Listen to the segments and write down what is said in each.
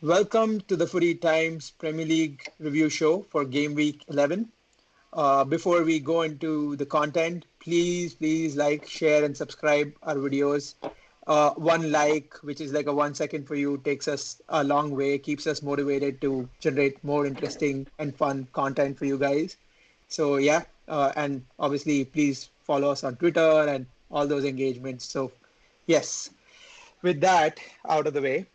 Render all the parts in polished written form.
Welcome to the Footy Times Premier League review show for Game Week 11. Before we go into the content, please like, share, and subscribe our videos. One like, which is like a 1 second for you, takes us a long way, keeps us motivated to generate more interesting and fun content for you guys. So yeah, and obviously please follow us on Twitter and all those engagements. So yes, with that out of the way,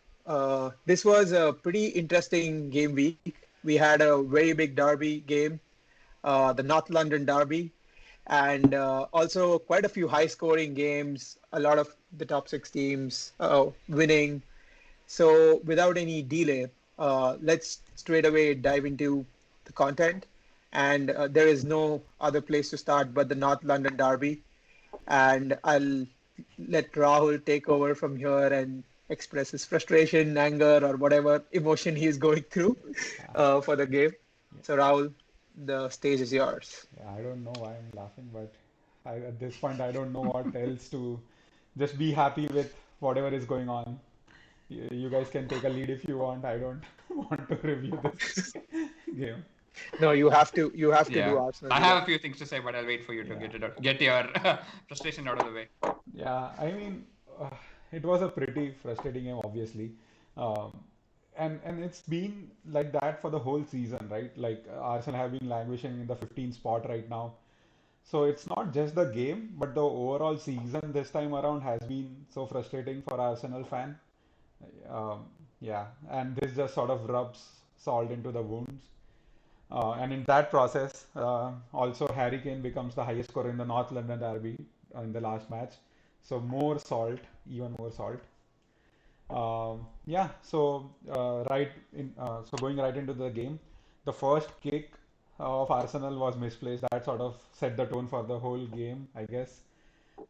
this was a pretty interesting game week. We had a very big derby game, the North London derby, and also quite a few high scoring games, a lot of the top six teams winning. So, without any delay, let's straight away dive into the content. And there is no other place to start but the North London derby. And I'll let Rahul take over from here and express his frustration, anger, or whatever emotion he's going through Yeah, for the game. yeah, So, Rahul, the stage is yours. yeah, I don't know why I'm laughing, but at this point, I don't know what else to just be happy with whatever is going on. You guys can take a lead if you want. I don't want to review this game. No, you have to do Yeah, Arsenal I have a today. few things to say, but I'll wait for you to Yeah, get your frustration out of the way. yeah. Uh, it was a pretty frustrating game, obviously, um, and it's been like that for the whole season, right? Like Arsenal have been languishing in the 15th spot right now. So it's not just the game, but the overall season this time around has been so frustrating for Arsenal fan. Um, yeah, and this just sort of rubs salt into the wounds. And in that process, also Harry Kane becomes the highest scorer in the North London derby in the last match. So more salt, even more salt. Yeah, so so going right into the game, the first kick of Arsenal was misplaced. That sort of set the tone for the whole game, I guess.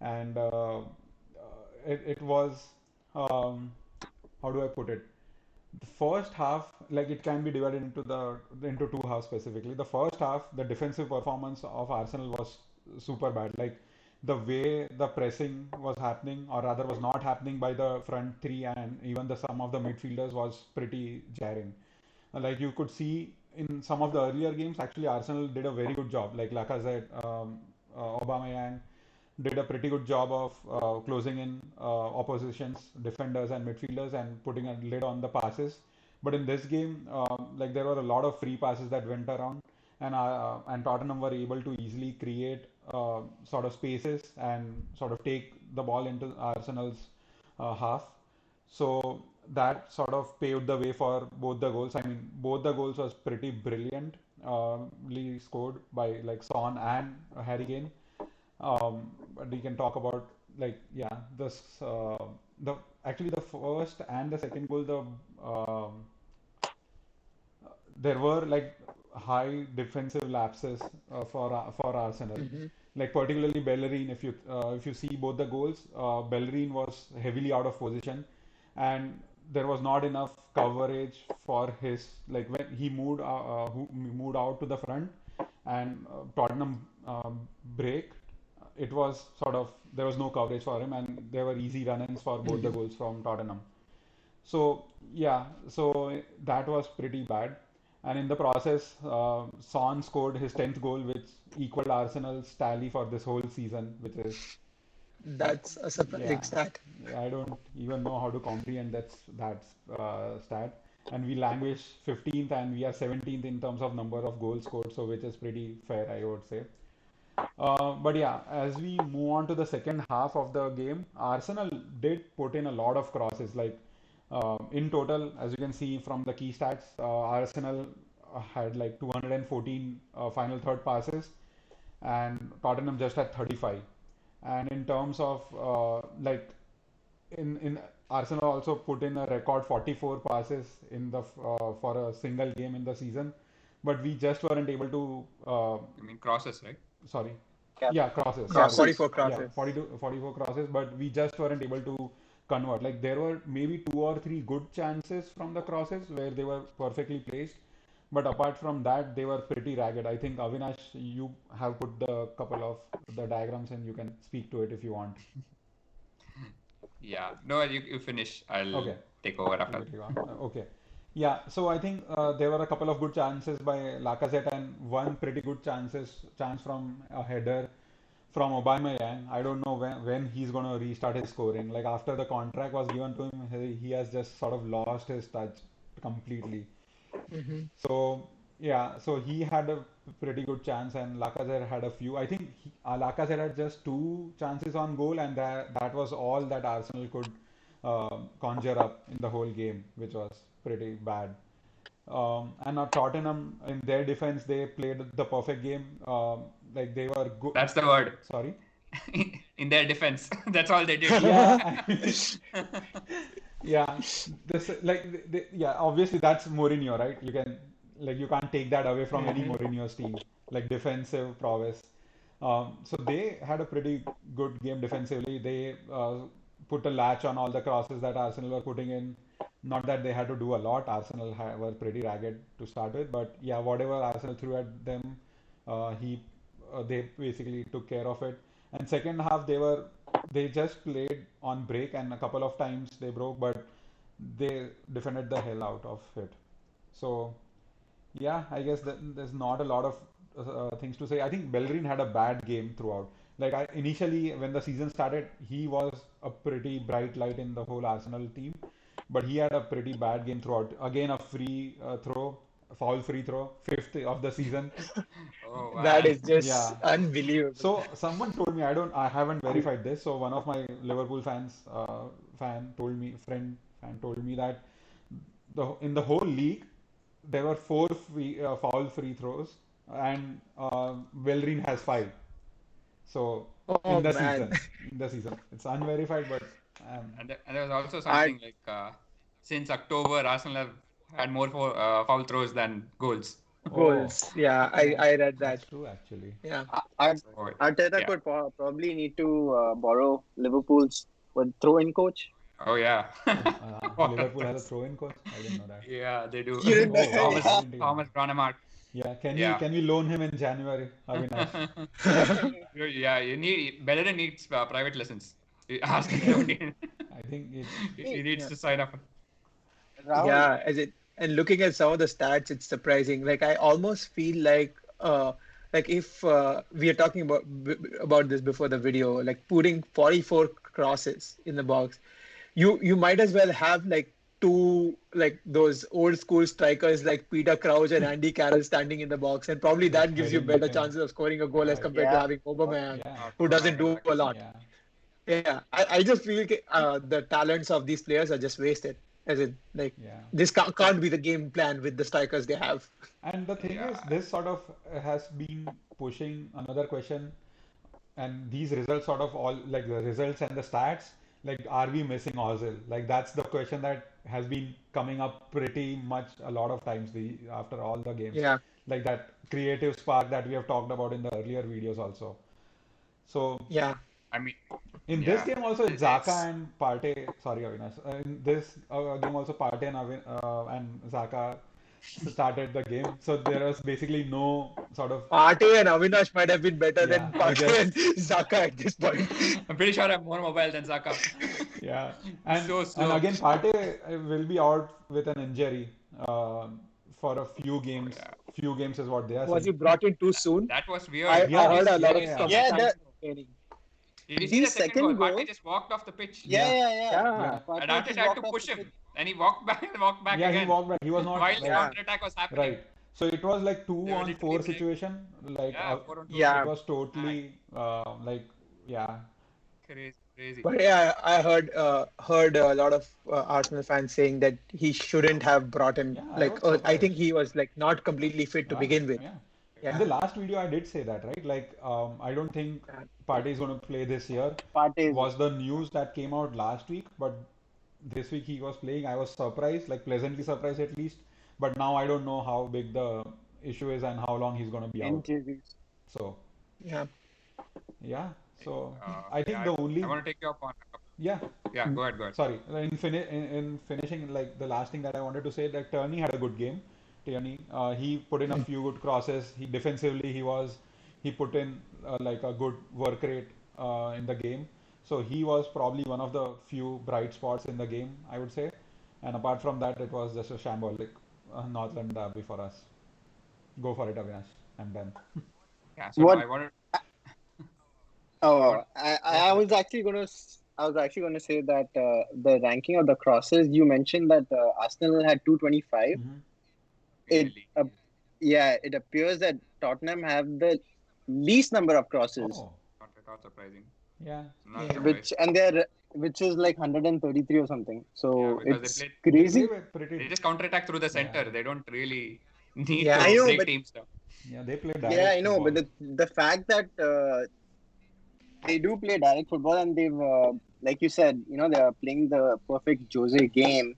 And it was um, how do I put it? The first half, like it can be divided into two halves specifically. The first half, the defensive performance of Arsenal was super bad. Like the way the pressing was happening, or rather was not happening by the front three, and even the some of the midfielders was pretty jarring. Like you could see in some of the earlier games, actually Arsenal did a very good job. Like Lacazette, Aubameyang did a pretty good job of closing in opposition's defenders and midfielders and putting a lid on the passes. But in this game, like there were a lot of free passes that went around, and Tottenham were able to easily create sort of spaces and sort of take the ball into Arsenal's half. So that sort of paved the way for both the goals. I mean, both the goals was pretty brilliant. Scored by like Son and Harry Kane. But we can talk about like yeah, the actually the first and the second goal, there were like high defensive lapses for Arsenal. Hmm. Like particularly Bellerin, if you see both the goals, Bellerin was heavily out of position, and there was not enough coverage for his like when he who moved out to the front, and Tottenham break. It was sort of there was no coverage for him, and there were easy run-ins for both the Hmm. goals from Tottenham. So yeah, so that was pretty bad. And in the process, Son scored his 10th goal, which equaled Arsenal's tally for this whole season, which is That's a surprising yeah, stat. I don't even know how to comprehend that stat. And we languish 15th and we are 17th in terms of number of goals scored, so which is pretty fair, I would say. But yeah, as we move on to the second half of the game, Arsenal did put in a lot of crosses. Like in total, as you can see from the key stats, Arsenal had like 214 final third passes, and Tottenham just had 35. And in terms of in Arsenal also put in a record 44 passes in the for a single game in the season, but we just weren't able to I mean crosses, right? sorry. Yeah, crosses. Yeah, Sorry. Crosses. 44 Yeah, crosses. 44 crosses, but we just weren't able to convert. Like there were maybe two or three good chances from the crosses where they were perfectly placed, but apart from that, they were pretty ragged. I think Avinash, you have put the couple of the diagrams and you can speak to it if you want. Yeah. No, you finish. I'll Okay. take over You after. can take on. Okay. Yeah, so I think there were a couple of good chances by Lacazette and one pretty good chance from a header from Aubameyang. I don't know when he's going to restart his scoring. Like after the contract was given to him, he has just sort of lost his touch completely. Hmm. So yeah, so he had a pretty good chance, and Lacazette had a few. I think Lacazette had just two chances on goal, and that was all that Arsenal could conjure up in the whole game, which was pretty bad. And Tottenham in their defense, they played the perfect game. Like they were good. That's the word. Sorry. In their defense. That's all they did. Yeah, yeah. This like yeah. Obviously, that's Mourinho, right? You can't take that away from any Hmm. Mourinho's team. Like defensive prowess. So they had a pretty good game defensively. They put a latch on all the crosses that Arsenal were putting in. Not that they had to do a lot. Arsenal were pretty ragged to start with, but yeah, whatever Arsenal threw at them, he they basically took care of it. And second half, they just played on break, and a couple of times they broke, but they defended the hell out of it. So yeah, I guess that there's not a lot of things to say. I think Bellerin had a bad game throughout. Like initially, when the season started, he was a pretty bright light in the whole Arsenal team, but he had a pretty bad game throughout. Again, a free throw, a foul free throw, fifth of the season. Oh That man. is just Yeah. unbelievable. So someone told me, I haven't verified this. So one of my Liverpool friend fan told me that in the whole league there were four foul free throws, and Bellerin has five. So Oh man, in the season, it's unverified, but And there was also I something like since October, Arsenal have had more foul throws than goals. oh, goals. Yeah, I yeah, I read that's that. true actually. Yeah. Ar- So Arteta yeah. could probably need to borrow Liverpool's throw-in coach. Oh yeah. Liverpool has a throw-in coach. I didn't know that. Yeah, they do. You didn't know. Oh, I Thomas didn't even know. Thomas Brannemark. Yeah, Yeah. can we loan him in January, Avinash? Yeah, you need Bellerin needs private lessons. Arsenal don't need. I think it. He Hey, needs Yeah. to sign up. Rahul, Yeah, as it and looking at some of the stats, it's surprising. Like I almost feel like if we are talking about this before the video, like putting 44 crosses in the box, you might as well have like two like those old school strikers like Peter Crouch and Andy Carroll standing in the box, and probably Just that gives you heading better in. chances of scoring a goal as compared to yeah, having Aubameyang, Yeah, who doesn't do a Exactly. lot. yeah. Yeah, I just feel the talents of these players are just wasted. As in, like, Yeah. this can't be the game plan with the strikers they have. And the thing is, Yeah. this sort of has been pushing another question, and these results sort of all like the results and the stats, like, are we missing Ozil? Like, that's the question that has been coming up pretty much a lot of times after all the games. Yeah, Like that creative spark that we have talked about in the earlier videos also. So yeah. I mean, in this yeah. game also, it's Zaka It's and Partey. Sorry, Avinash. In this game also, Partey and Zaka started the game. So there was basically no sort of Partey and Avinash might have been better yeah. than I Partey guess and Zaka at this point. I'm pretty sure I'm more mobile than Zaka. yeah. He's And so and slow. again, Partey will be out with an injury for a few Oh games. yeah. Few games is what they are Was he saying. brought in too soon? That was weird. I Yeah, heard a lot yeah, of yeah, He, yeah. comments complaining. did you see The the second goal? second Partey goal, just walked off the pitch, yeah, yeah, yeah, yeah. yeah. Yeah, and Partey Arteta just had to walked off push the him. pitch. Then he walked back and walked back Yeah, he again walked back. He was not while the like yeah, counter attack was happening. right. So it was like two They were on literally four playing. situation. Like Yeah, 4-on-2. it yeah. was Man, totally like yeah, crazy, crazy. But yeah, I heard a lot of Arsenal fans saying that he shouldn't have brought him. yeah. I Like, was I think surprised. he was like not completely fit to Yeah, begin with. yeah. In Yeah, the last video, I did say that, right? Like, I don't think yeah, Partey is going to play this year. Partey is Was the news that came out last week, but this week he was playing. I was surprised, like pleasantly surprised at least. But now I don't know how big the issue is and how long he's going to be out. injuries. So, yeah. yeah. So I think Yeah, the I only want to take you up on a couple. yeah. Yeah, go ahead, go ahead. Sorry, in finishing, like the last thing that I wanted to say, that Turney had a good game. Turney, he put in a Mm. few good crosses. He defensively, he put in like a good work rate in the game. So he was probably one of the few bright spots in the game, I would say. And apart from that, it was just a shambolic North London derby for us. Go for it, Avinash. I'm done. Yeah. So no, What? I wanted. Oh, What? Yeah. Sorry. I was actually gonna say that the ranking of the crosses you mentioned that Arsenal had 225. Hmm. It Really? yeah, it appears that Tottenham have the least number of crosses, Oh, Not surprising. yeah. Not Yeah. surprised. which is like 133 or something. Yeah, So because it's They play crazy. with pretty. they just counterattack through the Yeah, center. They don't really need Yeah. I to know, break but teams down. yeah, they play yeah, direct I know, but football. the fact that they do play direct football and they've like you said, they're playing the perfect Jose game.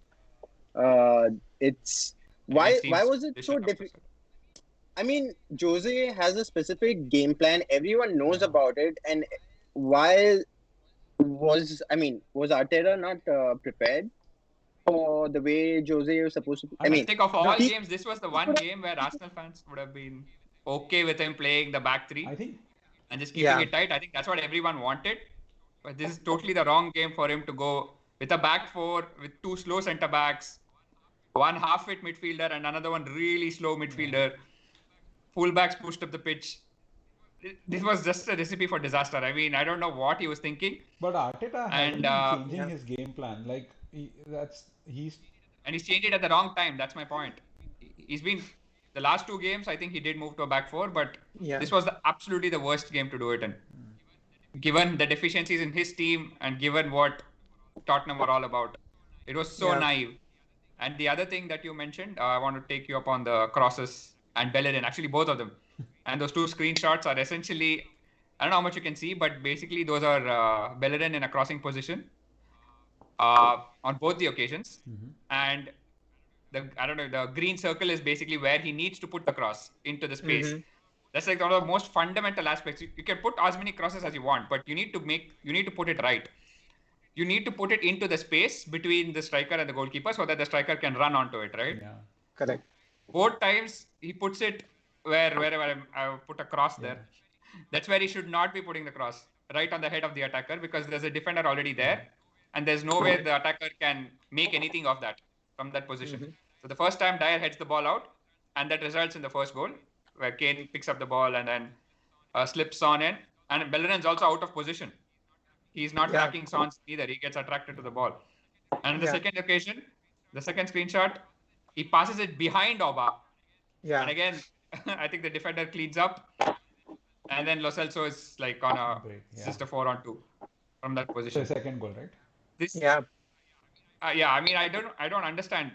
Uh, it's Against why teams was it so positioned up the difficult? center. I mean, Jose has a specific game plan. Everyone knows Yeah. about it, and why was Arteta not prepared for the way Jose was supposed to be? I I mean, I mean, think of No. all he games, this was the could one have. game where Arsenal fans would have been okay with him playing the back I three think and just keeping Yeah. it tight. I think that's what everyone wanted. But this is totally the wrong game for him to go with a back four with two slow centre backs, one half-fit midfielder and another one really slow yeah. midfielder. Fullbacks pushed up the pitch. This was just a recipe for disaster. I mean, I don't know what he was thinking, But Arteta hasn't and been changing Yeah. his game plan. Like he's he's changed it at the wrong time. That's my point. He's been the last two games. I think he did move to a back four, but Yeah. this was absolutely the worst game to do it in. Given the deficiencies in his team and given what Tottenham were all about, it was so Yeah. naive. And the other thing that you mentioned, I want to take you up on the crosses and Bellerin, actually both of them. And those two screenshots are essentially, I don't know how much you can see, but basically those are Bellerin in a crossing position on both the occasions. Mhm. And I don't know, the green circle is basically where he needs to put the cross into the space. Mm-hmm. That's like one of the most fundamental aspects. You can put as many crosses as you want, but you need to put it right. You need to put it into the space between the striker and the goalkeeper so that the striker can run onto it, right? Yeah. Correct. Both times he puts it wherever I put a cross Yeah. there. That's where he should not be putting the cross, right on the head of the attacker, because there's a defender already there, and there's no way the attacker can make anything of that from that position. Mm-hmm. So the first time Dyer heads the ball out, and that results in the first goal, where Kane picks up the ball and then slips on in, and Bellerin's also out of position. He's not Yeah. tracking Sons either. He gets attracted to the ball. And in the Yeah. second occasion, the second screenshot, he passes it behind Oba. And Yeah. again, I think the defender cleans up. And then Lo Celso is like on Great. it's Yeah. just a 4-on-2 from that So position. second goal, right? This, Yeah. yeah, I mean, I don't understand.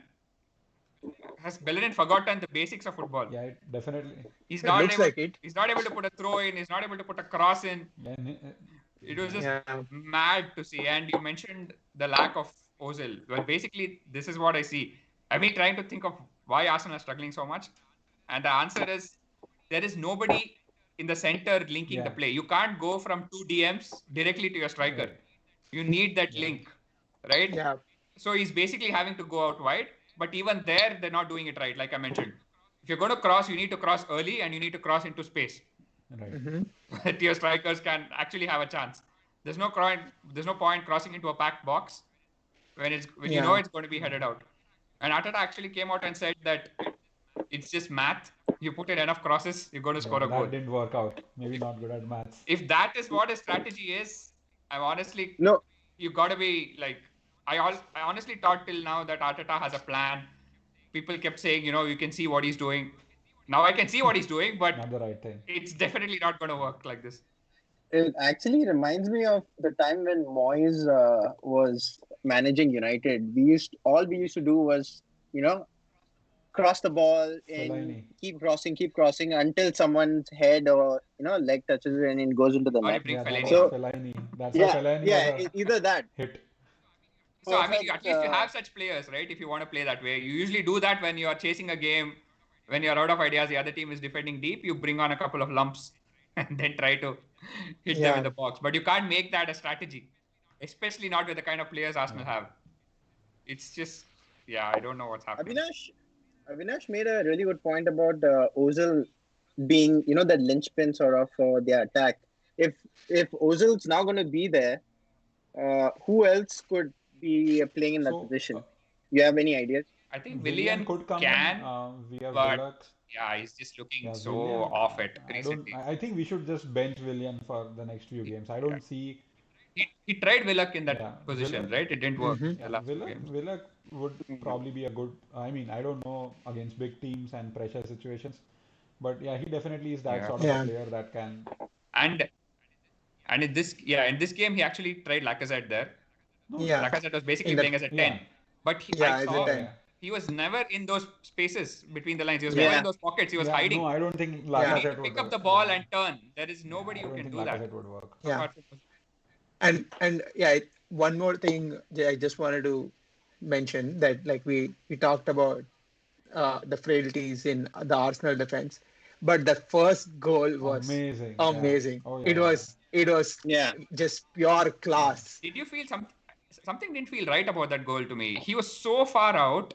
Has Bellerin forgotten the basics of football? Yeah, definitely. He's It not looks able. like it. He's not able to put a throw in. He's not able to put a cross in. Then It was just Yeah. mad to see. And you mentioned the lack of Ozil. Well, basically, this is what I see. I've been trying to think of why Arsenal are struggling so much, and the answer is there is nobody in the center linking the yeah. play. You can't go from two DMs directly to your striker. Right. You need that Yeah. link, right? Yeah. So he's basically having to go out wide, but even there, they're not doing it right, like I mentioned. If you're going to cross, you need to cross early and you need to cross into space. Right. Mm-hmm. That your strikers can actually have a chance. There's no point crossing into a packed box when you know Yeah. it's going to be headed out. And Arteta actually came out and said that it's just math. You put in enough crosses, you're going to score Yeah, a goal. that didn't work out. Maybe not good at maths. If that is what his strategy is, I'm honestly, No, you got to be like, I honestly thought till now that Arteta has a plan. People kept saying, you can see what he's doing. Now I can see what he's doing, but Not the right thing. it's definitely not going to work like this. it actually reminds me of the time when Moyes was managing United. All we used to do was, cross the ball and Fellaini. keep crossing until someone's head or leg touches it and it goes into the Or you net. bring Yeah, Fellaini that So was on. Fellaini. That's why yeah, Fellaini yeah, was a either that. hit. So, I mean, Perfect. at least you have such players, right? If you want to play that way. You usually do that when you are chasing a game, when you're out of ideas, the other team is defending deep, you bring on a couple of lumps and then try to hit them in Yeah. the box. But you can't make that a strategy, especially not with the kind of players Arsenal have. It's just, yeah, I don't know what's happening. Avinash made a really good point about Ozil being, the linchpin sort of for their attack. If Ozil's now going to be there, who else could be playing in that So position? You have any ideas? I think Willian Willian could come in. can, We have but Willock. yeah, he's just looking Yeah, so Willian. off it I don't. recently. I think we should just bench Willian for the next few games. I Yeah. don't see. He tried Willock in Yeah, that position, Willock. right? It didn't work Mm-hmm. the Yeah, last few Willock. games. Willock would Mhm. probably be a good. I mean, I don't know against big teams and pressure situations, but yeah, he definitely is that Yeah. sort of a Yeah. player that can. And in this game he actually tried Lacazette there. No. Yeah. Lacazette was basically In the playing as a Yeah. 10, but I yeah, as a saw Yeah. 10. Yeah. he was never in those spaces between the lines. He was never in Yeah. those pockets. He was Yeah. No, hiding. I don't think You Yeah. need to Lacazette would. pick up the ball Yeah. and turn. There is Yeah. nobody I who don't can think do that Lacazette would work. Yeah. apart from. And yeah, one more thing I just wanted to mention that like we talked about the frailties in the Arsenal defense, but the first goal was Amazing. Yeah. amazing. Oh It yeah. was Yeah. just pure Yeah. class. Did you feel something didn't feel right about that goal to me? He was so far out,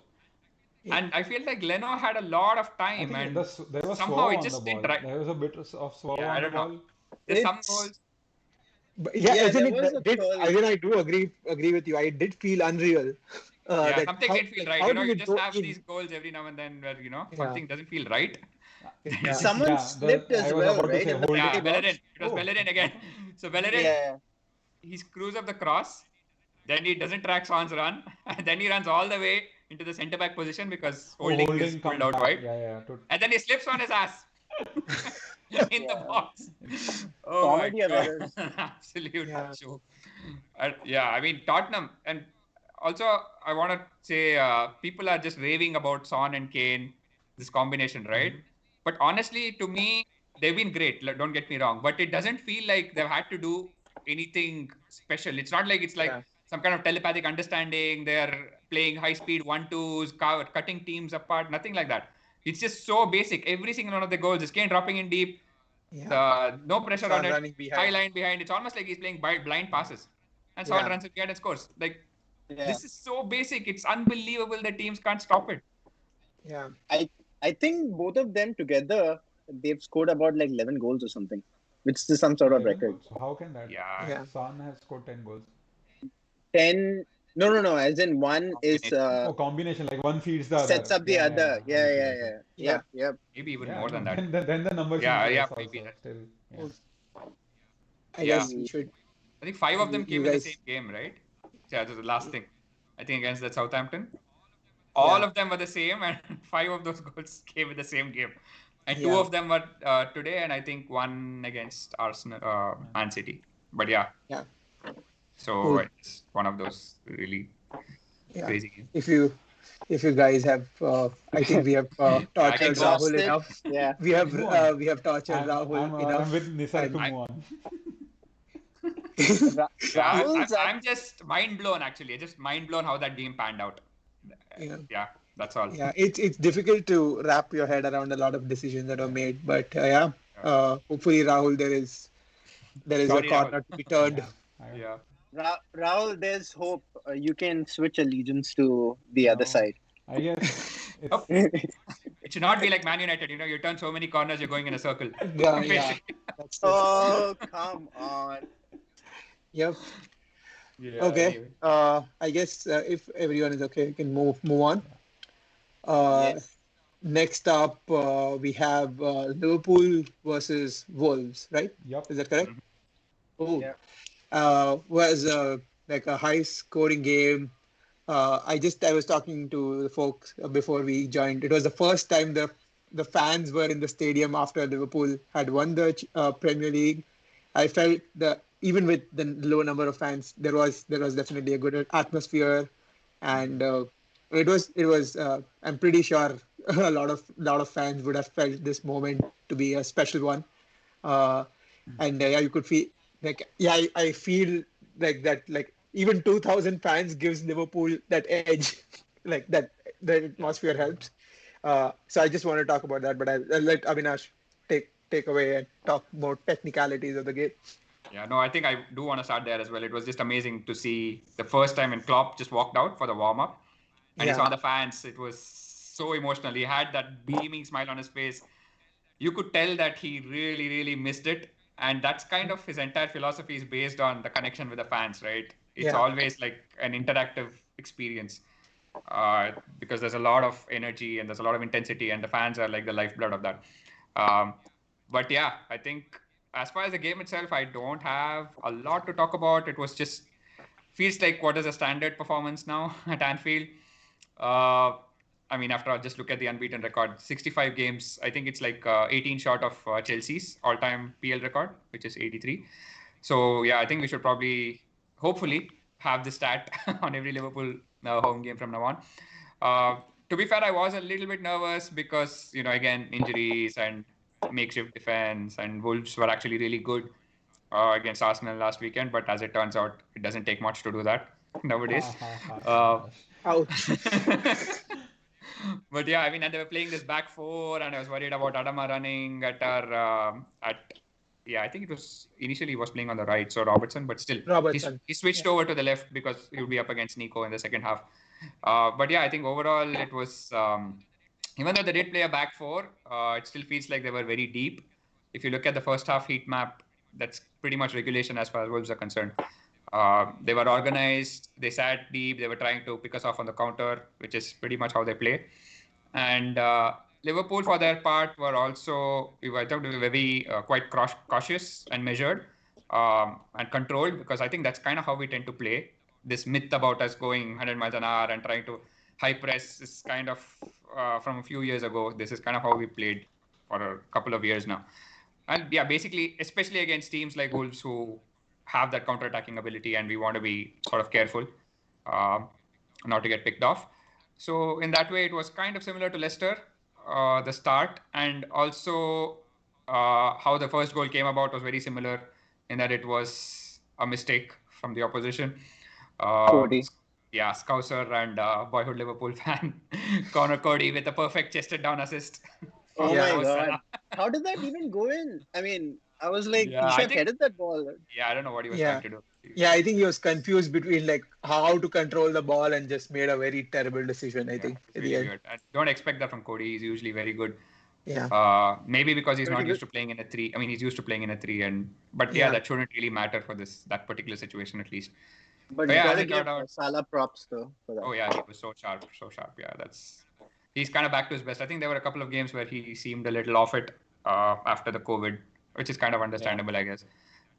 Yeah. and I feel like Leno had a lot of I time, think and there was somehow swerve it on the just didn't ball. right. There was a bit of swerve Yeah, I on the don't know. ball. There's some It's goals. But yeah, yeah. isn't There it? was a I curl. mean, I do agree with you. I did feel unreal. Yeah, That something how didn't feel like right. how You did it just go have these in? goals every now and then where Yeah, something doesn't feel right. Then yeah, it's just Someone Yeah. slipped I as was well, about to right, say in the yeah, holding. penalty Bellerin. box. It was Oh. Bellerin again. So Bellerin, Yeah. he screws up the cross, then he doesn't track Son's run, and then he runs all the way into the centre back position because Oh, holding is holding pulled comes out back. wide, Yeah. Yeah. and then he slips on his ass in the Yeah. box. Oh my Comedy of god, errors. absolute yeah, joke. Yeah, I mean Tottenham, and also I want to say people are just raving about Son and Kane, this combination, right? Mhm. But honestly, to me, they've been great. Don't get me wrong, but it doesn't feel like they've had to do anything special. It's not like it's like yeah, some kind of telepathic understanding. They're playing high speed 1-2s, cutting teams apart. Nothing like that. It's just so basic. Every single one of the goals is Kane dropping in deep. yeah. No pressure on Son it. running High behind. line behind. It's almost like he's playing blind passes. And Son Yeah, runs it behind and scores. Like Yeah. this is so basic. It's unbelievable that teams can't stop it. yeah, I I think both of them together they've scored about like 11 goals or something, which is some sort of 11 record. goals. So how can that? Yeah, yeah, Son has scored 10 goals. 10. No, no, no. As in one is combination. Oh, combination. Like one feeds the sets other. up the Yeah. Yeah. other. Yeah. Yeah, I see. yeah, I see. yeah. yeah. Yep, yep. Maybe even Yeah. more No. than that. Then the number seems Yeah, less maybe also. that. Still. Yeah. Oh, I Yeah, guess we should. I think 5 of them You came in the same guys. game, right? Yeah, that's the last thing. I think against the Southampton. Yeah, All of them were the same, and 5 of those goals came in the same game. And 2 yeah, of them were today, and I think 1 against Arsenal, Man City. But yeah, yeah. so Cool. it's one of those really Yeah. crazy games. If you guys have, I think we have Yeah, I tortured can go. Rahul Exhausted. enough. Yeah. Move on. We have tortured Rahul I'm enough. with Nisar to And move on. Yeah, Rahul's I'm just mind blown, actually. Just mind blown how that game panned out. yeah, Yeah, that's all. yeah, it's difficult to wrap your head around a lot of decisions that are made, but yeah, hopefully Rahul, there is a Sorry, Rahul. corner to be turned. Yeah. Rahul, there's hope. You can switch allegiance to the other No. side. I guess it's Oh, it should not be like Man United. You turn so many corners, you're going in a circle. Yeah, yeah, that's true. Oh, come on. Yep. Yeah, Okay. anyway. I guess if everyone is okay, we can move on. Yes. Next up, we have Liverpool versus Wolves, right? Yep. Is that correct? Mhm. Oh, Yeah. was like a high scoring game. I was talking to the folks before we joined. It was the first time the fans were in the stadium after Liverpool had won the Premier League. I felt that even with the low number of fans, there was definitely a good atmosphere, and it was. I'm pretty sure a lot of fans would have felt this moment to be a special one. And yeah, you could feel like I feel like that like even 2,000 fans gives Liverpool that edge, like that the atmosphere helps. So I just want to talk about that, but I'll let Avinash take away and talk more technicalities of the game. Yeah, no, I think I do want to start there as well. It was just amazing to see the first time when Klopp just walked out for the warm up, and he Yeah. saw the fans. It was so emotional. He had that beaming smile on his face. You could tell that he really, really missed it. And that's kind of his entire philosophy is based on the connection with the fans, right? It's Yeah. always like an interactive experience. because there's a lot of energy and there's a lot of intensity, and the fans are like the lifeblood of that. Um, but yeah, I think as far as the game itself, I don't have a lot to talk about. It was just feels like what is a standard performance now at Anfield. Uh, I mean, after I just look at the unbeaten record, 65 games. I think it's like 18 short of Chelsea's all-time PL record, which is 83. So yeah, I think we should probably, hopefully, have the stat on every Liverpool home game from now on. Uh, to be fair, I was a little bit nervous because again injuries and makeshift defense, and Wolves were actually really good against Arsenal last weekend. But as it turns out, it doesn't take much to do that nowadays. Ha ha ha ha. Uh, Ouch. but yeah, I mean, and they were playing this back four, and I was worried about Adama running at our yeah, I think it was initially he was playing on the right, so Robertson, but still Robertson. he switched Yeah. over to the left because he would be up against Nico in the second half. But yeah, I think overall it was even though they did play a back four, it still feels like they were very deep. If you look at the first half heat map, that's pretty much regulation as far as Wolves are concerned. They were organized, they sat deep, they were trying to pick us off on the counter, which is pretty much how they play. And Liverpool, for their part, were also, I thought, they were very quite cautious and measured and controlled, because I think that's kind of how we tend to play. This myth about us going 100 miles an hour and trying to high press is kind of from a few years ago. This is kind of how we played for a couple of years now. And yeah, basically, especially against teams like Wolves who have that counter-attacking ability, and we want to be sort of careful uh, not to get picked off. So in that way, it was kind of similar to Leicester, the start, and also how the first goal came about was very similar in that it was a mistake from the opposition. Uh, Cody. yeah, Scouser and boyhood Liverpool fan Connor Cody with a perfect chested down assist Oh from Yeah. my Mo God. Salah. How did that even go in? I mean, I was like, Yeah, he should I have think. headed that ball. Yeah, I don't know what he was trying Yeah. to do. Yeah, I think he was confused between like how to control the ball and just made a very terrible decision, I Yeah, think, it's at the really end. weird. I don't expect that from Cody. He's usually very good. Yeah. Maybe because he's But not used to playing in a three. I mean, he's used to playing in a three, but yeah, Yeah. that shouldn't really matter for that particular situation at least. but But you yeah, as gotta it turned give out, Salah props though for that. oh yeah, he was so sharp, so sharp. Yeah, he's kind of back to his best. I think there were a couple of games where he seemed a little off it after the COVID, which is kind of Yeah. understandable, I guess.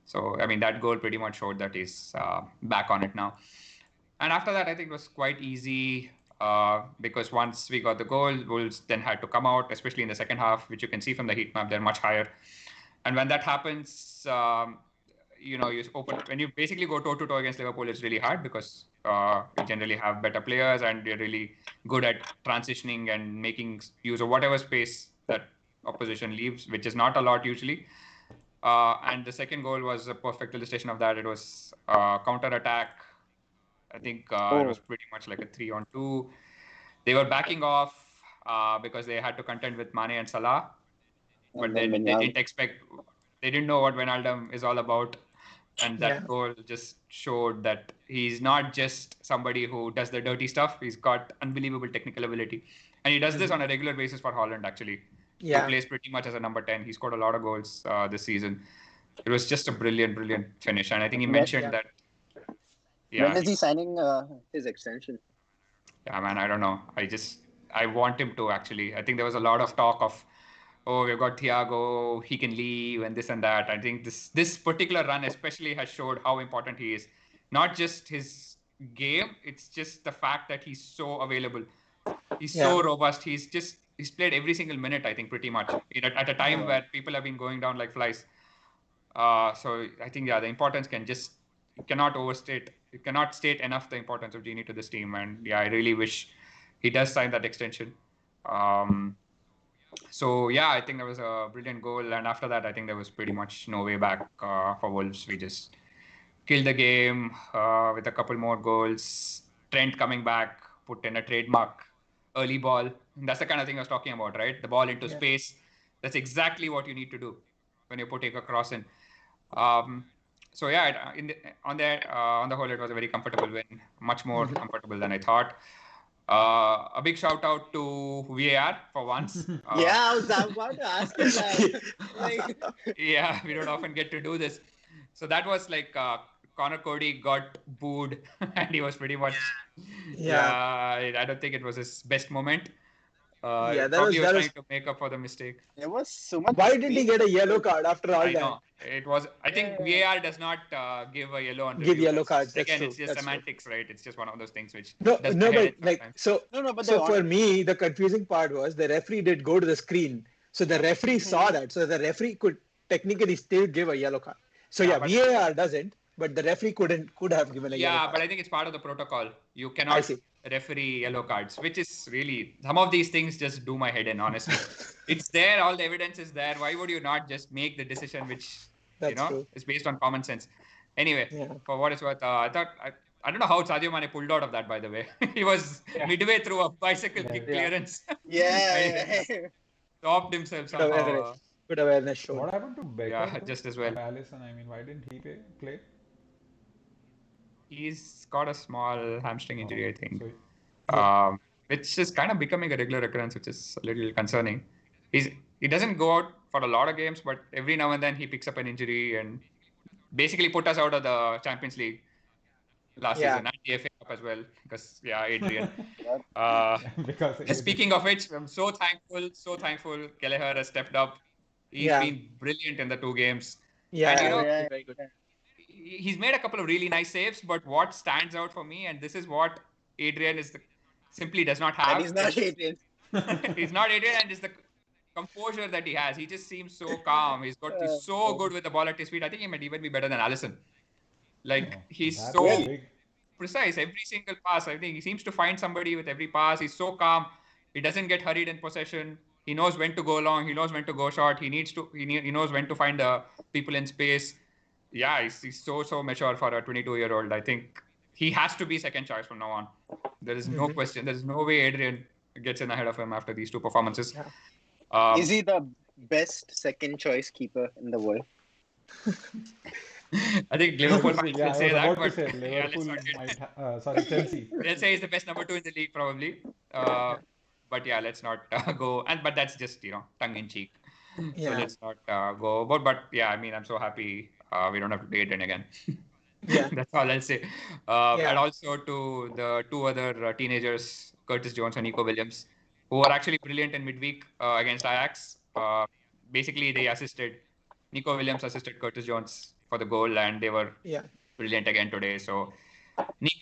So I mean, that goal pretty much showed that he's back on it now. And after that, I think it was quite easy because once we got the goal, Wolves then had to come out, especially in the second half, which you can see from the heat map. They're much higher, and when that happens, you open when you basically go toe to toe against Liverpool. It's really hard because you generally have better players and you're really good at transitioning and making use of whatever space that opposition leaves, which is not a lot usually. And the second goal was a perfect illustration of that. It was counter attack. I think it was Oh, pretty much like a 3-on-2. They were backing off because they had to contend with Mane and Salah, and but then then they Vinyal. they didn't know what Wijnaldum is all about. And Yeah. that goal just showed that he's not just somebody who does the dirty stuff. He's got unbelievable technical ability. And he does this on a regular basis for Holland, actually. He Yeah. plays pretty much as a number 10. He scored a lot of goals this season. It was just a brilliant, brilliant finish. And I think he When mentioned Yeah. that, when yeah, is he signing his extension? yeah, man, I don't know. I want him to actually. I think there was a lot of talk of, oh, we've got Thiago, he can leave and this and that. I think this particular run especially has showed how important he is. Not just his game, it's just the fact that he's so available. He's Yeah. so robust. He's played every single minute, I think, pretty much. At a time Yeah. where people have been going down like flies. So I think yeah, the importance you cannot state enough the importance of Genie to this team, and yeah, I really wish he does sign that extension. Um, so yeah, I think that was a brilliant goal, and after that, I think there was pretty much no way back for Wolves. We just killed the game with a couple more goals. Trent coming back, put in a trademark early ball. And that's the kind of thing I was talking about, right? The ball into Yeah. space. That's exactly what you need to do when you're putting a cross in. Um, so yeah, on the whole, it was a very comfortable win, much more Mhm. comfortable than I thought. A big shout out to VAR for once. Yeah, I was about to ask you that. Like, Yeah, we don't often get to do this. So that was like Connor Cody got booed and he was pretty much, I don't think it was his best moment. Yeah, Probably he was that trying was. to make up for the mistake. There was so much Why didn't he space. get a yellow card after all I that? know. It was, I think VAR does not give a yellow on Give review. yellow cards. That's Again, true. it's just That's true. semantics, right? It's just one of those things which No, does no, my head but in like sometimes. so. No, but So for me, the confusing part was the referee did go to the screen, so the referee saw that, so the referee could technically still give a yellow card. So Yeah, yeah, but- VAR doesn't, but the referee could have given a yellow Yeah, card. but I think it's part of the protocol. You I cannot see. referee yellow cards, which is really, some of these things just do my head in, honestly. It's there, all the evidence is there. Why would you not just make the decision which, That's true. is based on common sense? Anyway, Yeah. for what it's worth, I don't know how Sadio Mane pulled out of that, by the way. He was midway through a bicycle kick clearance. Yeah. Stopped himself Good awareness. somehow. Good awareness shown. What happened to Becker? Yeah, though? just as well. Not Allison. I mean, why didn't he play? He's got a small hamstring injury, I think. So Which is kind of becoming a regular occurrence, which is a little concerning. He doesn't go out for a lot of games, but every now and then he picks up an injury and basically put us out of the Champions League last Yeah. season and the FA Cup as well. Because Adrian. because Speaking of which, I'm so thankful Kelleher has stepped up. He's been brilliant in the 2 games. Yeah, And, very good. he's made a couple of really nice saves, but what stands out for me, and this is what Adrian simply does not have. That is not Adrian. He's not Adrian, and is the composure that he has. He just seems so calm. He's so good with the ball at his feet. I think he might even be better than Allison. Like, he's that's so big. precise every single pass. I think he seems to find somebody with every pass. He's so calm. He doesn't get hurried in possession. He knows when to go long. He knows when to go short. He knows when to find the people in space. Yeah, he's so mature for a 22-year-old. I think he has to be second choice from now on. There is no question. There is no way Adrian gets in ahead of him after these 2 performances. Is he the best second choice keeper in the world? I think Liverpool fans will say that, but Liverpool let's not get... sorry, Chelsea. They'll say he's the best number 2 in the league, probably. But yeah, let's not go. But that's just, tongue in cheek. Yeah. So let's not go. But yeah, I mean, I'm so happy we don't have to play Adrian again. Yeah. That's all I'll say. And also to the 2 other teenagers, Curtis Jones and Nico Williams, who were actually brilliant in midweek against Ajax. Basically, Nico Williams assisted Curtis Jones for the goal, and they were brilliant again today. So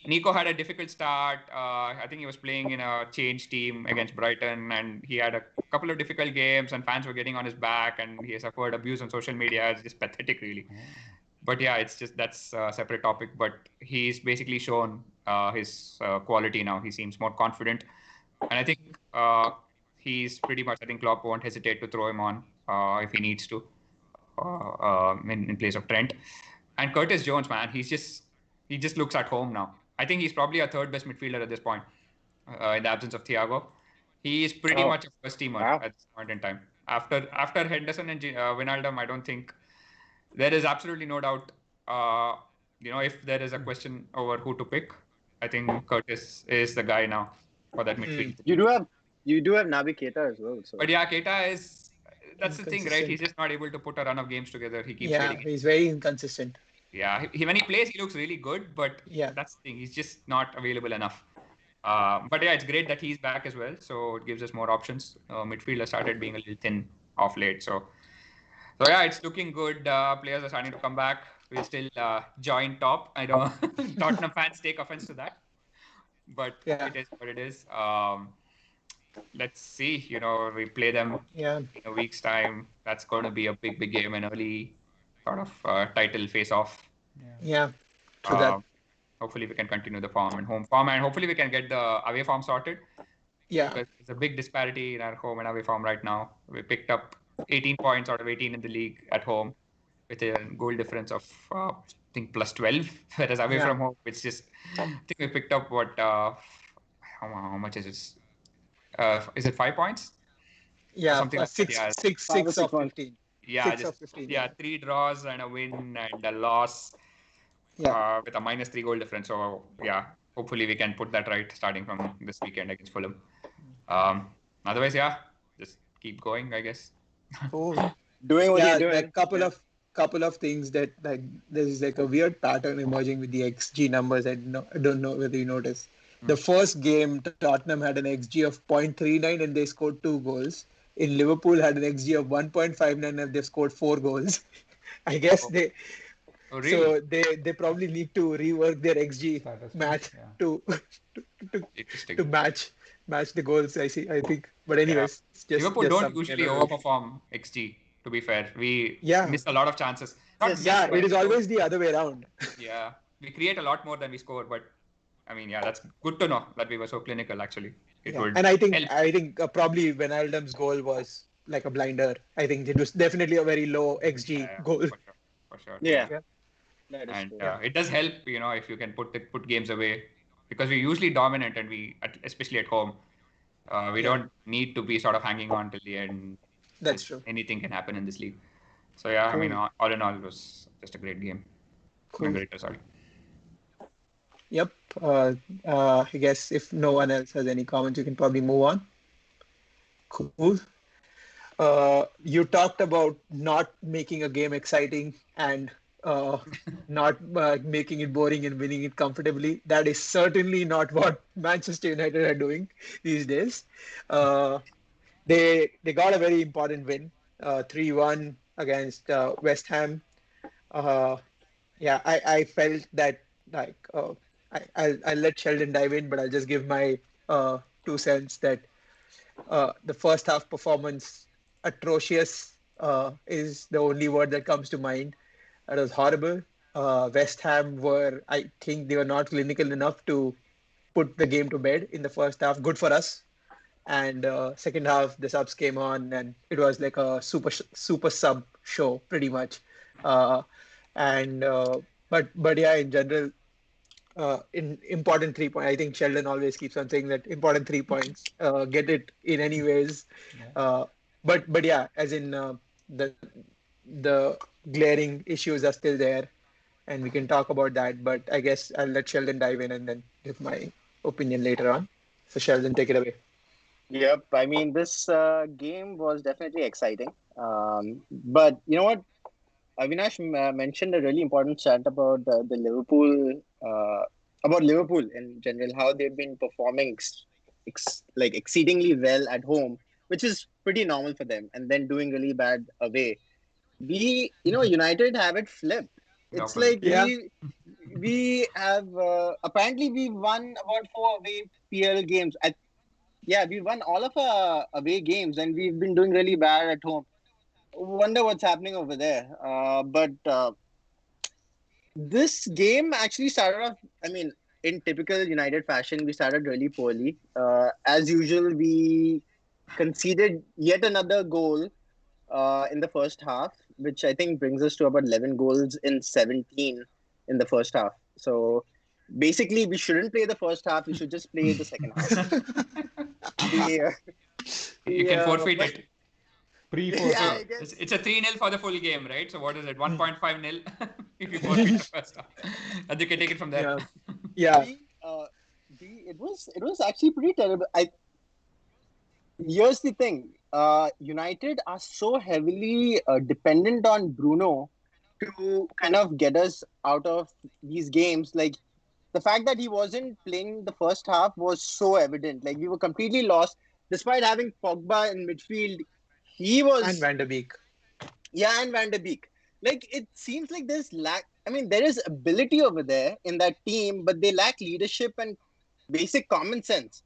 Nico had a difficult start. I think he was playing in a change team against Brighton, and he had a couple of difficult games, and fans were getting on his back, and he suffered abuse on social media. It's just pathetic, really. But yeah, that's a separate topic. But he's basically shown his quality now. He seems more confident, and I think he's pretty much. I think Klopp won't hesitate to throw him on if he needs to in place of Trent. And Curtis Jones, man, he just looks at home now. I think he's probably a 3rd best midfielder at this point in the absence of Thiago. He is pretty much a first teamer at this point in time. After Henderson and Wijnaldum, I don't think there is absolutely no doubt. If there is a question over who to pick, I think Curtis is the guy now for that midfield. You do have Naby Keita as well. So. But yeah, Keita is. That's the thing, right? He's just not able to put a run of games together. He keeps failing. He's very inconsistent. Yeah, when he plays, he looks really good, but that's the thing. He's just not available enough. But yeah, it's great that he's back as well. So it gives us more options. Midfield has started being a little thin of late. So yeah, it's looking good. Players are starting to come back. We'll still join top. I know Tottenham fans take offense to that, but it is what it is. Let's see. We play them in a week's time. That's going to be a big game, an early sort of title face-off. Yeah. True that. Hopefully we can continue the form and home form, and hopefully we can get the away form sorted. Yeah. Because there's a big disparity in our home and away form right now. We picked up 18 points out of 18 in the league at home with a goal difference of, I think, plus 12. Whereas away from home, it's just, I think we picked up how much is this? Is it 5 points? Yeah, something like six that. Six of 15. Yeah, 6 of 15. 3 draws and a win and a loss. With a -3 goal difference. So yeah, hopefully we can put that right starting from this weekend against Fulham. Otherwise, just keep going, I guess. Oh. Doing what you're doing. A couple of couple of things that like there's like a weird pattern emerging with the XG numbers. I don't know whether you noticed. The first game, Tottenham had an XG of 0.39 and they scored 2 goals. In Liverpool had an XG of 1.59 and they scored 4 goals. I guess Oh, really? so they probably need to rework their XG Statistics, math yeah. to to Interesting. to match the goals. I think. But Yeah. anyways, it's Liverpool just don't something I usually noticed. overperform XG, to be fair. We Yeah, miss a lot of chances. Not Yes. miss, yeah. It but is always the other way around. yeah, we create a lot more than we score. But I mean, yeah, that's good to know that we were so clinical, actually. It Yeah, would and help. I think probably Wijnaldum's goal was like a blinder. I think it was definitely a very low XG Yeah, goal. for sure. For sure. Yeah, Yeah, that is And true. yeah, it does help, if you can put games away because we're usually dominant and especially at home, we yeah. don't need to be sort of hanging on till the end That's because true. anything can happen in this league. So yeah, I mean, Cool, all in all, it was just a great game and a cool. great result. Yep. I guess if no one else has any comments, you can probably move on. Cool. You talked about not making a game exciting and uh, not making it boring and winning it comfortably. That is certainly not what Manchester United are doing these days. Uh, they got a very important win, 3-1 against West Ham. Uh, yeah, I felt that like I'll let Sheldon dive in, but I'll just give my 2 cents that the first half performance atrocious is the only word that comes to mind. It was horrible. West Ham I think, they were not clinical enough to put the game to bed in the first half. Good for us. And second half, the subs came on, and it was like a super sub show, pretty much. Uh, and but yeah, in general, in important 3 point. I think Sheldon always keeps on saying that important 3 points. Get it in any ways. Yeah. But yeah, as in the the glaring issues are still there, and we can talk about that. But I guess I'll let Sheldon dive in and then give my opinion later on. So Sheldon, take it away. Yep. I mean, this game was definitely exciting. But you know what? Avinash mentioned a really important chat about the Liverpool, about Liverpool in general, how they've been performing like exceedingly well at home, which is pretty normal for them, and then doing really bad away. United have it flipped. The It's opposite. like Yeah, we have apparently we won about 4 away PL games. Yeah, we won all of our away games, and we've been doing really bad at home. Wonder what's happening over there. But this game actually started off, I mean, in typical United fashion, we started really poorly. As usual, we conceded yet another goal in the first half, which I think brings us to about 11 goals in 17 in the first half. So basically, we shouldn't play the first half. We should just play the second half. The, You can forfeit but it. yeah, So I Pre-forfeit. guess. it's a 3-0 for the full game, right? So what is it? 1.5 nil if you forfeit the first half. And you can take it from there. yeah, yeah. We, uh, it was actually pretty terrible. Here's the thing. United are so heavily dependent on Bruno to kind of get us out of these games. Like the fact that he wasn't playing the first half was so evident. Like we were completely lost, despite having Pogba in midfield. He And was, Van der Beek. yeah, and Van der Beek. Like it seems like there's lack. I mean, there is ability over there in that team, but they lack leadership and basic common sense.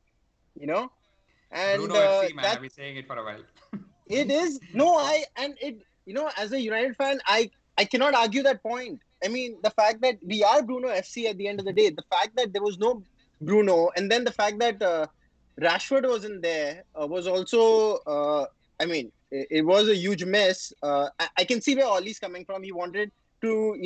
You know, and Bruno FC, man. that I've been saying it for a while. it is no, I and it. As a United fan, I cannot argue that point. I mean, the fact that we are Bruno FC at the end of the day, the fact that there was no Bruno, and then the fact that Rashford wasn't there was also. I mean, it was a huge mess. I can see where Ollie's coming from. He wanted to,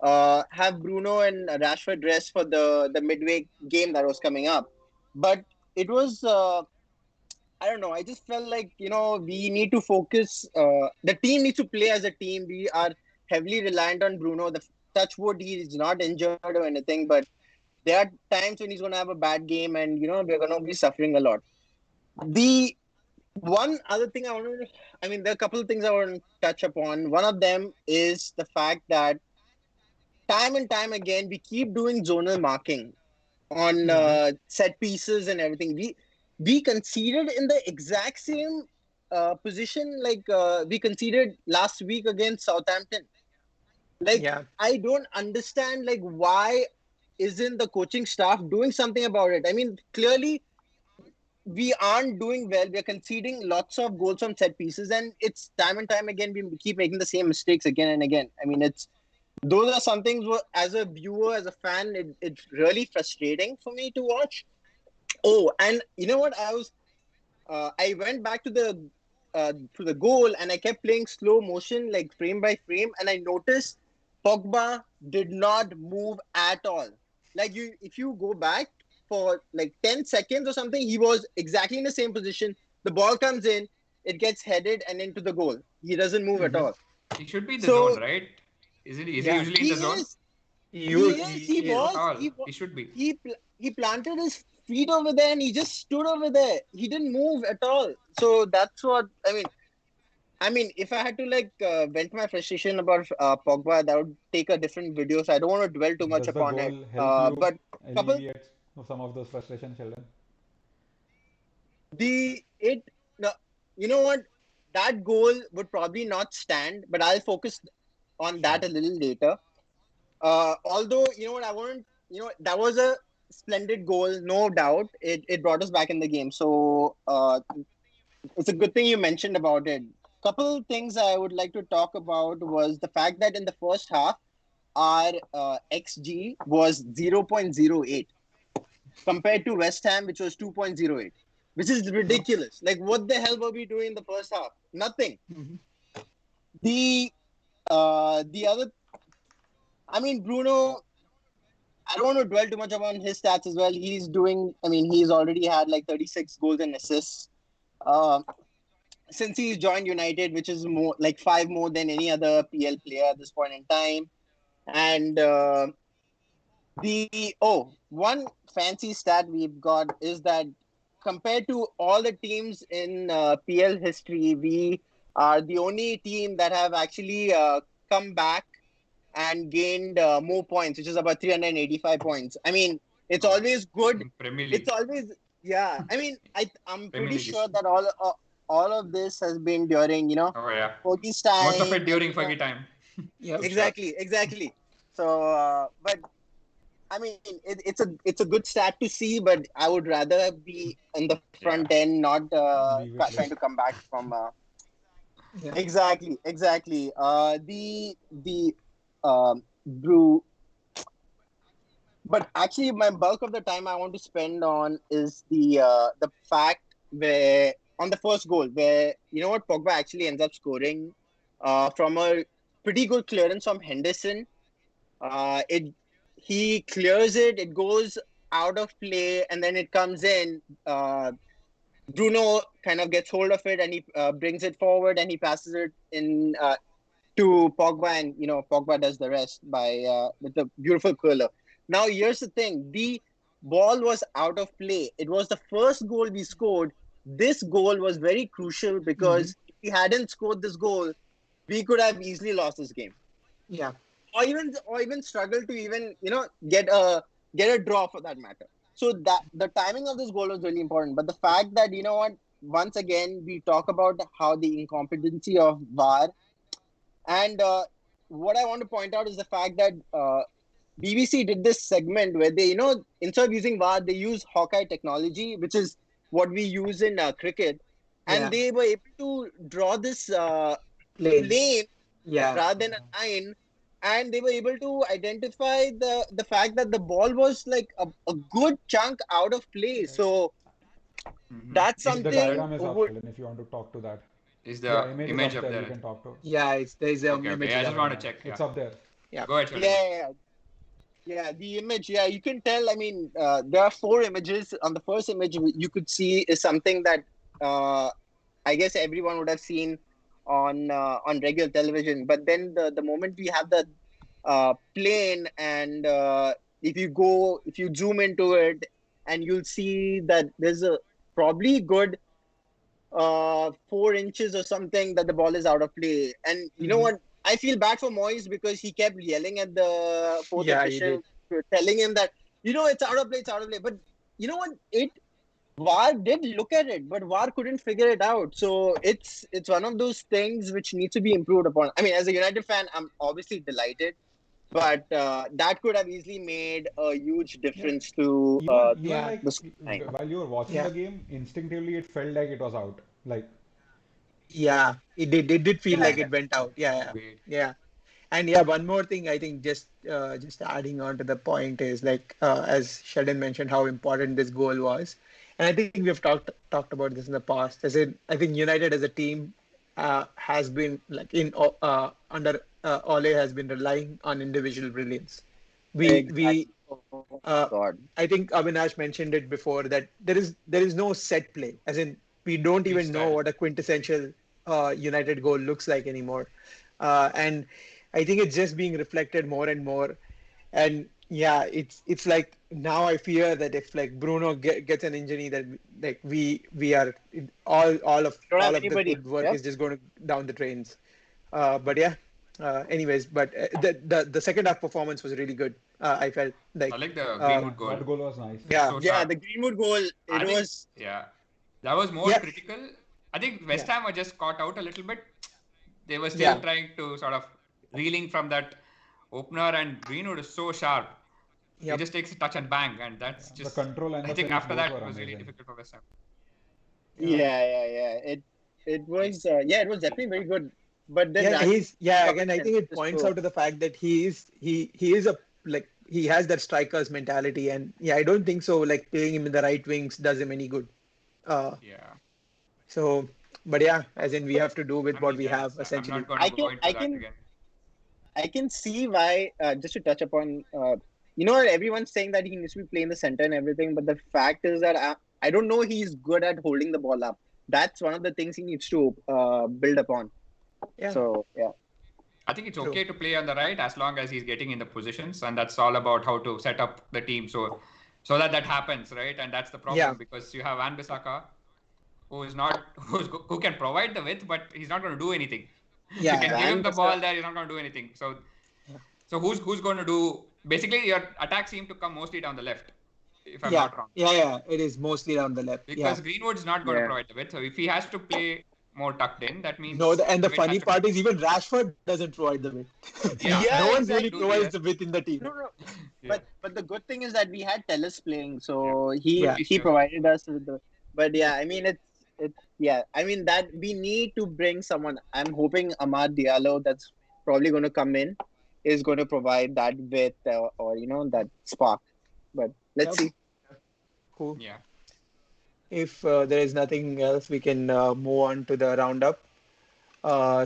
have Bruno and Rashford rest for the midweek game that was coming up, but it was. I don't know. I just felt like, we need to focus. The team needs to play as a team. We are heavily reliant on Bruno. The touch wood, he is not injured or anything, but there are times when he's going to have a bad game, and we're going to be suffering a lot. The One other thing there are a couple of things I want to touch upon. One of them is the fact that time and time again, we keep doing zonal marking on set pieces and everything. We conceded in the exact same position like we conceded last week against Southampton. Like, Yeah. I don't understand, like, why isn't the coaching staff doing something about it? I mean, clearly we aren't doing well. We're conceding lots of goals from set pieces, and it's time and time again we keep making the same mistakes again and again. I mean, it's those are some things where, as a viewer, as a fan, it's really frustrating for me to watch. Oh, and you know what? I went back to the goal, and I kept playing slow motion, like frame by frame, and I noticed Pogba did not move at all. Like, if you go back for like 10 seconds or something, he was exactly in the same position. The ball comes in, it gets headed and into the goal. He doesn't move at all. He should be in the So zone, right? Is he Yeah. usually in he the zone? is. He You, is. He you, Not was. all. He should be. He planted his feet over there and he just stood over there. He didn't move at all. So that's what I mean. I mean, if I had to like vent my frustration about Pogba, that would take a different video. So I don't want to dwell too much Does the upon it. goal help you But couple alleviate some of those frustrations, Sheldon? the it no, you know what, that goal would probably not stand, but I'll focus on Sure. that a little later. Although, you know what, I want, that was a splendid goal, no doubt. It brought us back in the game. So it's a good thing you mentioned about it. Couple things I would like to talk about was the fact that in the first half, our XG was 0.08 compared to West Ham, which was 2.08, which is ridiculous. Like, what the hell were we doing in the first half? Nothing. Mhm. The other, I mean, Bruno, I don't want to dwell too much on his stats as well. He's already had like 36 goals and assists uh, since he's joined United, which is more like five more than any other PL player at this point in time. And one fancy stat we've got is that compared to all the teams in PL history, we are the only team that have actually come back and gained more points, which is about 385 points. I mean, it's Oh, always good. in Premier It's League. always, yeah. I mean, I'm Premier pretty League is. sure that all of this has been during, Oh yeah. Fergie's Most of time, it and during Fergie time. Yep. I'm sure. exactly. So, but I mean, it's a good stat to see, but I would rather be in the front Yeah. end, not Leave it trying late. to come back from. Yeah. Exactly. The brew, but actually, my bulk of the time I want to spend on is the fact where on the first goal, where you know what, Pogba actually ends up scoring from a pretty good clearance from Henderson. It He clears it, it goes out of play, and then it comes in. Bruno kind of gets hold of it and he brings it forward and he passes it in to Pogba, and Pogba does the rest by with a beautiful curler. Now here's the thing: the ball was out of play. It was the first goal we scored. This goal was very crucial Hmm. because if we hadn't scored this goal, we could have easily lost this game, Yeah. or even struggle to even get a draw for that matter. So that the timing of this goal was really important. But the fact that once again we talk about how the incompetency of VAR, and what I want to point out is the fact that BBC did this segment where they, instead of using VAR, they use Hawkeye technology, which is what we use in cricket, and Yeah. they were able to draw this Plane. lane Yeah. rather than a line, and they were able to identify the fact that the ball was like a good chunk out of play. So that's Is The something. diagram is up, Sheldon, if you want to talk to that. the Yeah, image is image up up there, you there? can talk to. Yeah. There's Okay, okay. images I up. just want to Yeah, check. Yeah. it's up there. Yeah. Go ahead, Yeah, Sheldon. the image. Yeah, you can tell. I mean, there are four images. On the first image, you could see is something that uh, I guess everyone would have seen on regular television. But then the moment we have the plane, and if you zoom into it, and you'll see that there's a probably good 4 inches or something that the ball is out of play. And you know what? I feel bad for Moyes because he kept yelling at the fourth Yeah, he official, did. telling him that, it's out of play, it's out of play. But you know what? VAR did look at it, but VAR couldn't figure it out. So it's one of those things which needs to be improved upon. I mean, as a United fan, I'm obviously delighted, but that could have easily made a huge Yeah, difference to even Yeah, like the scoreline. while you were watching yeah, the game, instinctively it felt like it was out. Like, yeah. It did. It did feel like Yeah, it went out. Yeah, yeah, Wait. yeah. And yeah, one more thing, I think just adding on to the point is like as Sheldon mentioned how important this goal was, and I think we've talked about this in the past. As in, I think United as a team has been like under Ole has been relying on individual brilliance. We exactly. Oh uh, God. I think Avinash mentioned it before that there is no set play, as in we don't even know Freestyle. what a quintessential United goal looks like anymore, and I think it's just being reflected more and more. And yeah, it's like now I fear that if like Bruno gets an injury, that like we are Don't have all of the anybody. good work Yep. is just going down the drains. But yeah, anyways, but the second half performance was really good. I felt I like like the uh, yeah, Greenwood goal. that goal was nice. It was yeah, so Yeah, sharp. the Greenwood goal. I It think, was. yeah, that was more yeah, critical. I think West yeah, Ham were just caught out a little bit. They were still yeah, trying to sort of reeling from that opener, and Greenwood is so sharp. He yep, just takes a touch and bang, and Yeah, that's the just. control and I the think finish after both that were it was really amazing. difficult for West Ham. yeah, Yeah. It was. Yeah, it was definitely very good. But then yeah. Rashford Yeah. come Again, I in and think it just points show. out to the fact that he is a like he has that striker's mentality, and yeah, I don't think so. Like playing him in the right wings does him any good. Uh, Yeah, so, but yeah, as in we have to do with I'm what just we jealous. have I'm not essentially. going to I go can into I that can again. I can see why. Just to touch upon, everyone's saying that he needs to be playing the center and everything, but the fact is that I don't know he's good at holding the ball up. That's one of the things he needs to build upon. Yeah, So yeah, I think it's true. okay to play on the right as long as he's getting in the positions, and that's all about how to set up the team so that that happens, right? And that's the Yeah, problem because you have Van Bissaka who is not who can provide the width, but he's not going to do anything. You yeah, can give Van him the Bissaka. ball there, he's not going to do anything. So yeah, so who's going to do? Basically, your attacks seem to come mostly down the left, if I'm yeah, not wrong, yeah. It is mostly down the left. Yeah. because Greenwood's not going to Yeah, provide the width. So if he has to play more tucked in, that No, means and the the width has funny to come. part is even Rashford doesn't provide the width. Yeah, No yeah, one Rashford really doesn't do the provides exactly. the width in the team. No. yeah. But the good thing is that we had Tellus playing, Yeah. so Yeah, he Vinicius. provided us with the. But yeah, I mean it's yeah. I mean that we need to bring someone. I'm hoping Amad Diallo, that's probably going to come in, is going to provide that width or that spark. But let's yep, see. cool. Yeah. If there is nothing else, we can move on to the roundup.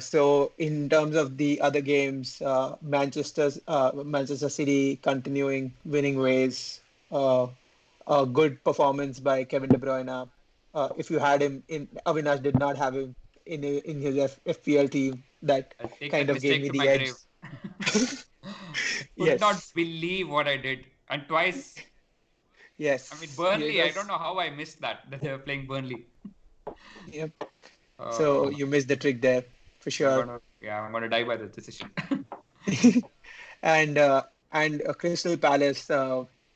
So in terms of the other games, Manchester City continuing winning ways. Uh, a good performance by Kevin De Bruyne. If you had him in, Avinash did not have him in his FPL team. That I'll take kind that of gave mistake me to the my edge. grave. I could not Yes, believe what I did. And twice, I mean, yes. Yeah, it Burnley, I don't was. know how I missed that they were playing Burnley. Yep. So Uh, you missed the trick there for sure. I'm gonna die by the decision. and Crystal Palace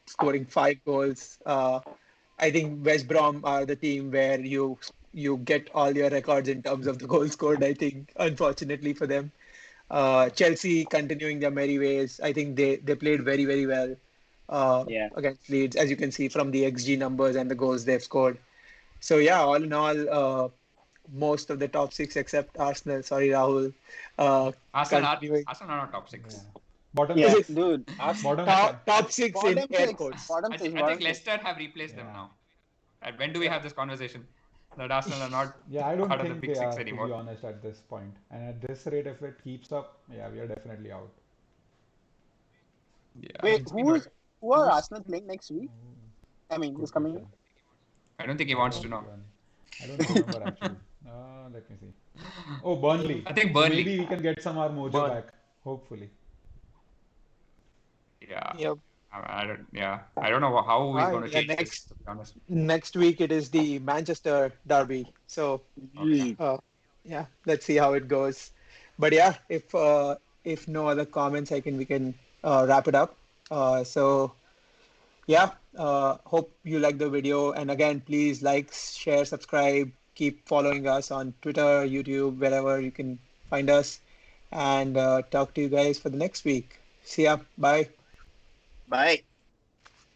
scoring 5 goals. I think West Brom are the team where you get all your records in terms of the goals scored. I think, unfortunately for them, Chelsea continuing their merry ways. I think they played very well Yeah. against Leeds, as you can see from the XG numbers and the goals they've scored. So yeah, all in all, most of the top six except Arsenal. Sorry, Rahul. Uh, continuing. Arsenal are not top Yeah. six. Bottom Is Yeah, it six. dude. Us Bottom five. top six in bottom air six, quotes? bottom six, I think bottom six. Leicester have replaced them Yeah. now. And when do we have this conversation that Arsenal are not Yeah, I don't part of the think big they six are, to be anymore? honest, at this point. And at this rate, if it keeps up, yeah, we are definitely out. Yeah, Wait, it's been what? who are Who's? Arsenal playing next week? Mm, I mean, this Good coming week. question. I don't think he I wants to don't know. even. I don't remember actually. Let me see. Oh, Burnley. I think So Burnley. maybe we can get some our mojo Burn. back. Hopefully. Yeah. Yep. I don't know how he's going to Yeah, change this, to be honest. next week it is the Manchester derby. So Okay. yeah, let's see how it goes. But yeah, if no other comments, we can wrap it up. So yeah, hope you like the video. And again, please like, share, subscribe, keep following us on Twitter, YouTube, wherever you can find us. And talk to you guys for the next week. See ya. Bye. Bye.